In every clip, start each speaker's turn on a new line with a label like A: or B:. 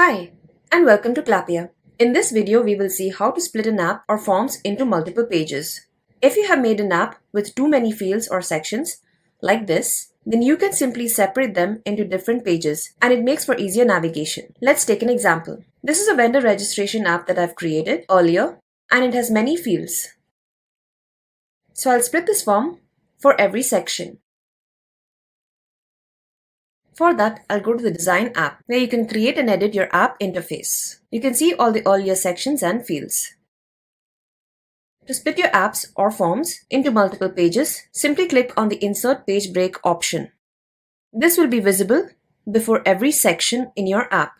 A: Hi, and welcome to Clappia. In this video, we will see how to split an app or forms into multiple pages. If you have made an app with too many fields or sections, like this, then you can simply separate them into different pages and it makes for easier navigation. Let's take an example. This is a vendor registration app that I've created earlier and it has many fields. So I'll split this form for every section. For that, I'll go to the Design app, where you can create and edit your app interface. You can see all the earlier sections and fields. To split your apps or forms into multiple pages, simply click on the Insert Page Break option. This will be visible before every section in your app.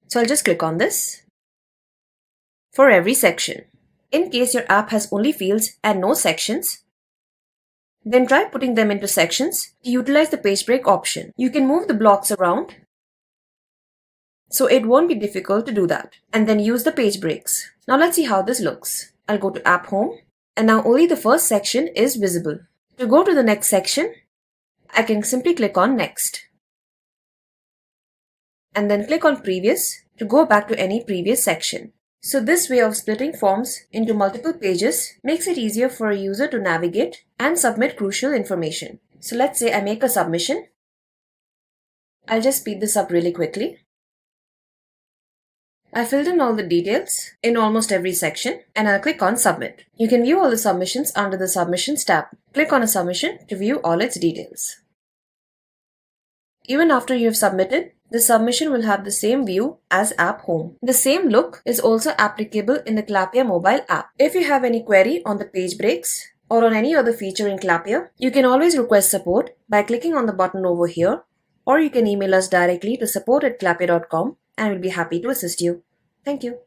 A: So I'll just click on this for every section. In case your app has only fields and no sections, then try putting them into sections to utilize the page break option. You can move the blocks around, so it won't be difficult to do that, and then use the page breaks. Now let's see how this looks. I'll go to App Home, and now only the first section is visible. To go to the next section, I can simply click on Next, and then click on Previous to go back to any previous section. So this way of splitting forms into multiple pages makes it easier for a user to navigate and submit crucial information. So let's say I make a submission. I'll just speed this up really quickly. I filled in all the details in almost every section and I'll click on Submit. You can view all the submissions under the Submissions tab. Click on a submission to view all its details. Even after you have submitted, the submission will have the same view as App Home. The same look is also applicable in the Clappia mobile app. If you have any query on the page breaks or on any other feature in Clappia, you can always request support by clicking on the button over here, or you can email us directly to support@clappia.com and we'll be happy to assist you. Thank you.